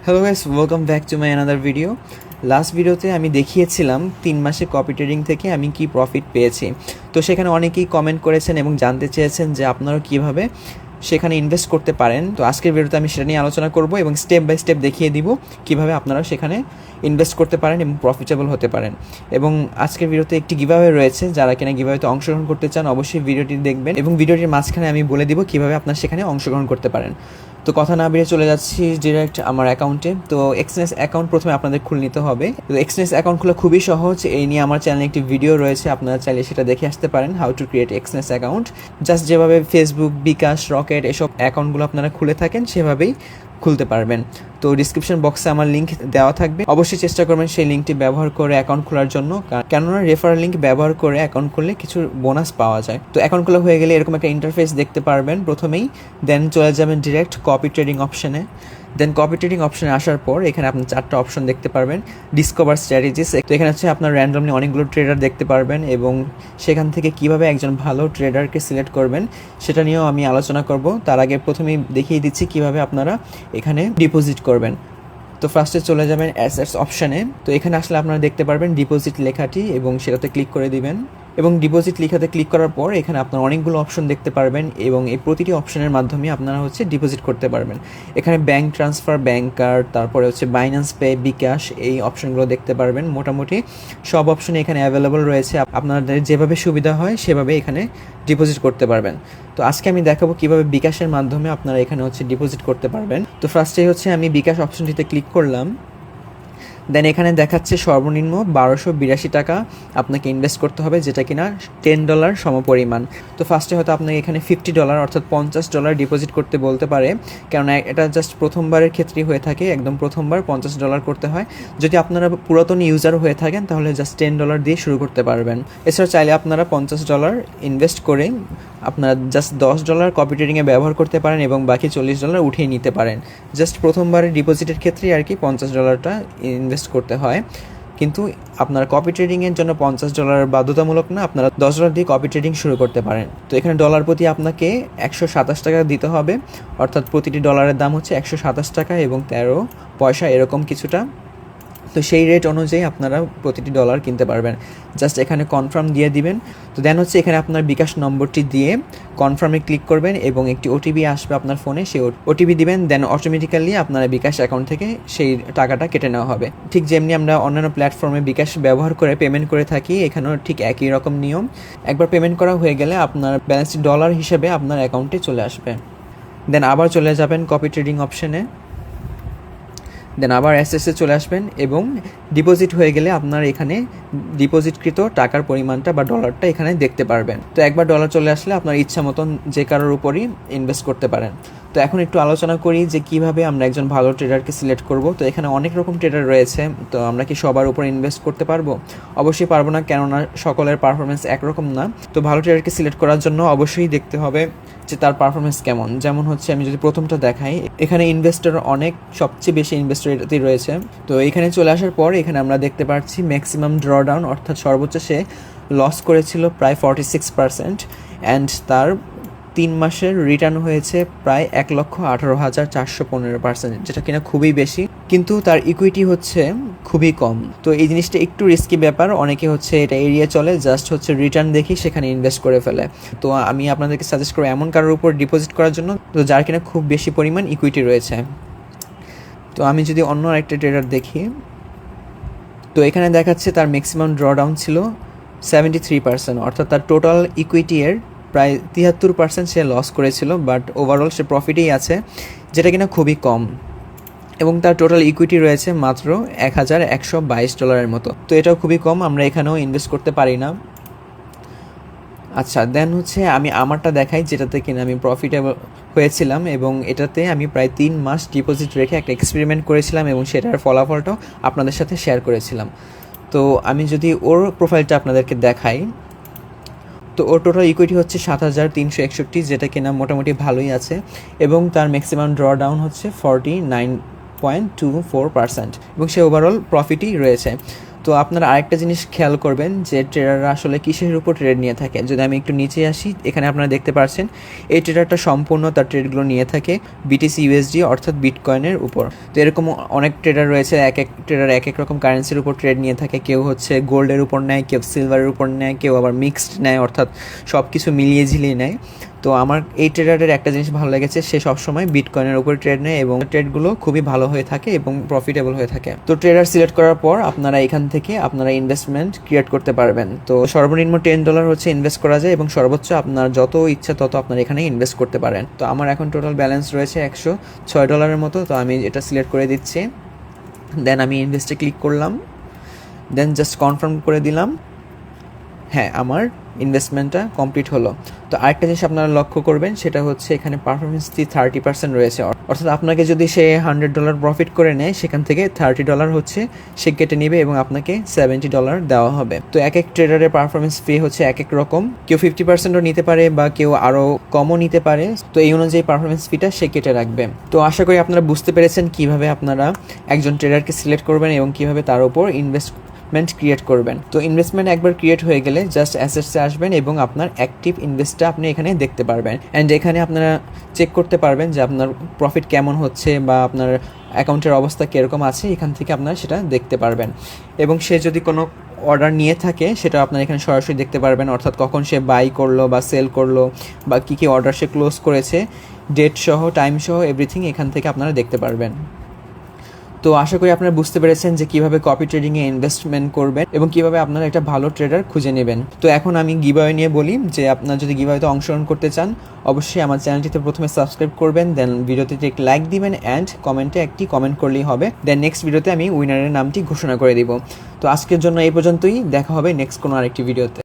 Hello guys, welcome back to my another video. Last ভিডিওতে আমি দেখিয়েছিলাম 3 মাসে কপি ট্রেডিং থেকে আমি কি প্রফিট পেয়েছি। তো সেখানে অনেকেই কমেন্ট করেছেন এবং জানতে চেয়েছেন যে আপনারা কীভাবে সেখানে ইনভেস্ট করতে পারেন। তো আজকের ভিডিওতে আমি সেটা নিয়ে আলোচনা করব এবং স্টেপ বাই স্টেপ দেখিয়ে দিব কীভাবে আপনারা সেখানে ইনভেস্ট করতে পারেন এবং প্রফিটেবল হতে পারেন। এবং আজকের ভিডিওতে একটি গিভঅ্যাওয়ে রয়েছে, যারা কিনা গিভঅ্যাওয়েতে অংশগ্রহণ করতে চান অবশ্যই ভিডিওটি দেখবেন এবং ভিডিওটির মাঝখানে আমি বলে দিব কীভাবে আপনারা সেখানে অংশগ্রহণ করতে পারেন। তো কথা না বেরিয়ে চলে যাচ্ছি ডিরেক্ট আমার অ্যাকাউন্টে। তো এক্সনেস অ্যাকাউন্ট প্রথমে আপনাদের খুলে নিতে হবে। তো এক্সনেস অ্যাকাউন্ট খোলা খুবই সহজ, এই নিয়ে আমার চ্যানেলে একটি ভিডিও রয়েছে, আপনারা চাইলে সেটা দেখে আসতে পারেন, how to create Exness account. Just যেভাবে ফেসবুক, বিকাশ, রকেট এসব অ্যাকাউন্টগুলো আপনারা খুলে থাকেন সেভাবেই খুলতে পারবেন। তো ডিসক্রিপশন বক্সে আমার লিঙ্ক দেওয়া থাকবে, অবশ্যই চেষ্টা করবেন সেই লিঙ্কটি ব্যবহার করে অ্যাকাউন্ট খোলার জন্য, কেননা রেফারেল লিঙ্ক ব্যবহার করে অ্যাকাউন্ট খুললে কিছু বোনাস পাওয়া যায়। তো অ্যাকাউন্ট খোলা হয়ে গেলে এরকম একটা ইন্টারফেস দেখতে পারবেন প্রথমেই, দেন চলে যাবেন ডিরেক্ট কপি ট্রেডিং অপশনে। দেন কপি ট্রেডিং অপশনে আসার পর এখানে আপনি 4টা অপশন দেখতে পারবেন। ডিসকভার স্ট্র্যাটেজিস, তো এখানে হচ্ছে আপনার র্যান্ডমলি অনেকগুলো ট্রেডার দেখতে পারবেন এবং সেখান থেকে কিভাবে একজন ভালো ট্রেডারকে সিলেক্ট করবেন সেটা নিয়েও আমি আলোচনা করব। তার আগে প্রথমেই দেখিয়ে দিচ্ছি কিভাবে আপনারা এখানে ডিপোজিট করবেন। তো ফার্স্টে চলে যাবেন অ্যাসেটস অপশানে। তো এখানে আসলে আপনারা দেখতে পারবেন ডিপোজিট লেখাটি এবং সেটাতে ক্লিক করে দিবেন এবং ডিপোজিট লেখাতে ক্লিক করার পর এখানে আপনারা অনেকগুলো অপশন দেখতে পারবেন এবং এই প্রতিটি অপশনের মাধ্যমে আপনারা ডিপোজিট করতে পারবেন। এখানে ব্যাঙ্ক ট্রান্সফার, ব্যাঙ্ক কার্ড, তারপরে বাইন্যান্স পে, বিকাশ, এই অপশনগুলো দেখতে পারবেন। মোটামুটি সব অপশনই এখানে অ্যাভেলেবল রয়েছে, আপনাদের যেভাবে সুবিধা হয় সেভাবে এখানে ডিপোজিট করতে পারবেন। তো আজকে আমি দেখাবো কিভাবে বিকাশের মাধ্যমে আপনারা এখানে ডিপোজিট করতে পারবেন। তো ফার্স্টেই আমি বিকাশ অপশনটিতে ক্লিক করলাম। দেন এখানে দেখাচ্ছে সর্বনিম্ন 1282 টাকা আপনাকে ইনভেস্ট করতে হবে, যেটা কিনা $10 সমপরিমাণ। তো ফার্স্টে হয়তো আপনাকে এখানে $50 অর্থাৎ $50 ডিপোজিট করতে বলতে পারে, কেননা এটা জাস্ট প্রথমবারের ক্ষেত্রেই হয়ে থাকে, একদম প্রথমবার $50 করতে হয়। যদি আপনারা পুরাতন ইউজার হয়ে থাকেন তাহলে জাস্ট $10 দিয়ে শুরু করতে পারবেন। এছাড়া চাইলে আপনারা $50 ইনভেস্ট করে আপনারা জাস্ট $10 কপি ট্রেডিংয়ে ব্যবহার করতে পারেন এবং বাকি $40 উঠিয়ে নিতে পারেন। জাস্ট প্রথমবারের ডিপোজিটের ক্ষেত্রেই আর কি $50টা ইনভেস্ট করতে হয়, কিন্তু আপনার কপি ট্রেডিংয়ের জন্য $50 বাধ্যতামূলক না, আপনারা $10 দিয়ে কপি ট্রেডিং শুরু করতে পারেন। তো এখানে ডলার প্রতি আপনাকে 127 টাকা দিতে হবে, অর্থাৎ প্রতিটি ডলারের দাম 127 টাকা এবং 13 পয়সা এরকম কিছুটা। তো সেই রেট অনুযায়ী আপনারা প্রতিটি ডলার কিনতে পারবেন। জাস্ট এখানে কনফার্ম দিয়ে দিবেন। তো দেন এখানে আপনার বিকাশ নম্বরটি দিয়ে কনফার্মে ক্লিক করবেন এবং একটি ওটিপি আসবে আপনার ফোনে, সেই ওটিপি দিবেন। দেন অটোমেটিক্যালি আপনার বিকাশ অ্যাকাউন্ট থেকে সেই টাকাটা কেটে নেওয়া হবে। ঠিক যেমনি আমরা অন্যান্য প্ল্যাটফর্মে বিকাশ ব্যবহার করে পেমেন্ট করে থাকি, এখানেও ঠিক একই রকম নিয়ম। একবার পেমেন্ট করা হয়ে গেলে আপনার ব্যালেন্সটি ডলার হিসেবে আপনার অ্যাকাউন্টে চলে আসবে। দেন আবার চলে যাবেন কপি ট্রেডিং অপশনে, দেন আবার অ্যাসেসে চলে আসবেন এবং ডিপোজিট হয়ে গেলে আপনার এখানে ডিপোজিটকৃত টাকার পরিমাণটা বা ডলারটা এখানে দেখতে পারবেন। তো একবার ডলার চলে আসলে আপনার ইচ্ছা মতন যে কারোর উপরই ইনভেস্ট করতে পারেন। তো এখন একটু আলোচনা করি যে কিভাবে আমরা একজন ভালো ট্রেডারকে সিলেক্ট করব। তো এখানে অনেক রকম ট্রেডার রয়েছে, তো আমরা কি সবার উপর ইনভেস্ট করতে পারবো? অবশ্যই পারবো না, কেননা সকলের পারফরমেন্স একরকম না। তো ভালো ট্রেডারকে সিলেক্ট করার জন্য অবশ্যই দেখতে হবে যে তার পারফরমেন্স কেমন। যেমন আমি যদি প্রথমটা দেখাই, এখানে ইনভেস্টর অনেক, সবচেয়ে বেশি ইনভেস্টর এটাতেই রয়েছে। তো এখানে চলে আসার পর এখানে আমরা দেখতে পাচ্ছি ম্যাক্সিমাম ড্রডাউন, অর্থাৎ সর্বোচ্চ সে লস করেছিল প্রায় 46% অ্যান্ড তার 3 মাসের রিটার্ন হয়েছে প্রায় 1,18,415%, যেটা কিনা খুবই বেশি, কিন্তু তার ইকুইটি খুবই কম। তো এই জিনিসটা একটু রিস্কি ব্যাপার, অনেকে এটা এড়িয়ে চলে, জাস্ট রিটার্ন দেখি সেখানে ইনভেস্ট করে ফেলে। তো আমি আপনাদেরকে সাজেস্ট করব এমন কারোর উপর ডিপোজিট করার জন্য তো যার কিনা খুব বেশি পরিমাণ ইকুইটি রয়েছে। তো আমি যদি অন্য আরেকটা ট্রেডার দেখি, তো এখানে দেখাচ্ছে তার ম্যাক্সিমাম ড্রডাউন ছিল 73%, অর্থাৎ তার টোটাল ইকুইটি এর প্রায় 73% সে লস করেছিল, বাট ওভারঅল সে প্রফিটেই আছে, যেটা কিনা খুবই কম। এবং তার টোটাল ইকুইটি রয়েছে মাত্র $1,122 মতো। তো এটাও খুবই কম, আমরা এখানেও ইনভেস্ট করতে পারি না। আচ্ছা, দেন আমি আমারটা দেখাই, যেটাতে কিনা আমি প্রফিটেবল হয়েছিলাম এবং এটাতে আমি প্রায় 3 মাস ডিপোজিট রেখে একটা এক্সপেরিমেন্ট করেছিলাম এবং সেটার ফলাফলটাও আপনাদের সাথে শেয়ার করেছিলাম। তো আমি যদি ওর প্রোফাইলটা আপনাদেরকে দেখাই, তো ওর টোটাল ইকুইটি 7,361, যেটা কিনা মোটামুটি ভালোই আছে এবং তার ম্যাক্সিমাম ড্রডাউন 49.24% এবং সে ওভারঅল প্রফিটই রয়েছে। তো আপনারা আরেকটা জিনিস খেয়াল করবেন যে ট্রেডাররা আসলে কিসের উপর ট্রেড নিয়ে থাকে। যদি আমি একটু নিচে আসি, এখানে আপনারা দেখতে পাচ্ছেন এই ট্রেডারটা সম্পূর্ণ তার ট্রেডগুলো নিয়ে থাকে BTC USD অর্থাৎ বিটকয়েনের উপর। তো এরকম অনেক ট্রেডার রয়েছে, এক এক ট্রেডার এক এক রকম কারেন্সির উপর ট্রেড নিয়ে থাকে। কেউ হচ্ছে গোল্ডের উপর নেয়, কেউ সিলভারের উপর নেয়, কেউ আবার মিক্সড নেয়, অর্থাৎ সব কিছু মিলিয়ে ঝিলিয়ে নেয়। তো আমার এই ট্রেডারের একটা জিনিস ভালো লেগেছে, সে সবসময় বিটকয়েনের উপর ট্রেড নেয় এবং ট্রেডগুলো খুবই ভালো হয়ে থাকে এবং প্রফিটেবল হয়ে থাকে। তো ট্রেডার সিলেক্ট করার পর আপনারা এখান থেকে আপনারা ইনভেস্টমেন্ট ক্রিয়েট করতে পারবেন। তো সর্বনিম্ন $10 হচ্ছে ইনভেস্ট করা যায় এবং সর্বোচ্চ আপনার যত ইচ্ছা তত আপনারা এখানে ইনভেস্ট করতে পারেন। তো আমার এখন টোটাল ব্যালেন্স রয়েছে $106 মতো। তো আমি এটা সিলেক্ট করে দিচ্ছি, দেন আমি ইনভেস্টে ক্লিক করলাম, দেন জাস্ট কনফার্ম করে দিলাম। হ্যাঁ, আমার ইনভেস্টমেন্টটা কমপ্লিট হলো। তো আরেকটা জিনিস আপনারা লক্ষ্য করবেন, সেটা হচ্ছে এখানে পারফরমেন্স ফি 30% রয়েছে। অর্থাৎ আপনাকে যদি সে $100 প্রফিট করে নেয়, সেখান থেকে $30 হচ্ছে সে কেটে নেবে এবং আপনাকে $70 দেওয়া হবে। তো এক এক ট্রেডারের পারফরমেন্স ফি হচ্ছে এক এক রকম, কেউ 50%ও নিতে পারে বা কেউ আরও কমও নিতে পারে। তো এই অনুযায়ী পারফরমেন্স ফিটা সে কেটে রাখবে। তো আশা করি আপনারা বুঝতে পেরেছেন কিভাবে আপনারা একজন ট্রেডারকে সিলেক্ট করবেন এবং কিভাবে তার উপর ইনভেস্টমেন্ট ক্রিয়েট করবেন। তো ইনভেস্টমেন্ট একবার ক্রিয়েট হয়ে গেলে জাস্ট অ্যাসেটসে আসবেন এবং আপনার অ্যাক্টিভ ইনভেস্টটা আপনি এখানে দেখতে পারবেন। অ্যান্ড এখানে আপনারা চেক করতে পারবেন যে আপনার প্রফিট কেমন হচ্ছে বা আপনার অ্যাকাউন্টের অবস্থা কীরকম আছে, এখান থেকে আপনারা সেটা দেখতে পারবেন। এবং সে যদি কোনো অর্ডার নিয়ে থাকে সেটা আপনারা এখানে সরাসরি দেখতে পারবেন, অর্থাৎ কখন সে বাই করলো বা সেল করলো বা কী কী অর্ডার সে ক্লোজ করেছে, ডেট সহ টাইম সহ এভরিথিং এখান থেকে আপনারা দেখতে পারবেন। তো আশা করি আপনারা বুঝতে পেরেছেন যে কীভাবে কপি ট্রেডিংয়ে ইনভেস্টমেন্ট করবেন এবং কীভাবে আপনারা একটা ভালো ট্রেডার খুঁজে নেবেন। তো এখন আমি গিভঅ্যাওয়ে নিয়ে বলি যে আপনারা যদি গিভঅ্যাওয়েতে অংশগ্রহণ করতে চান, অবশ্যই আমার চ্যানেলটিতে প্রথমে সাবস্ক্রাইব করবেন, দেন ভিডিওতে একটি লাইক দিবেন অ্যান্ড কমেন্টে একটি কমেন্ট করলেই হবে। দেন নেক্সট ভিডিওতে আমি উইনারের নামটি ঘোষণা করে দিব। তো আজকের জন্য এই পর্যন্তই, দেখা হবে নেক্সট কোনো আরেকটি ভিডিওতে।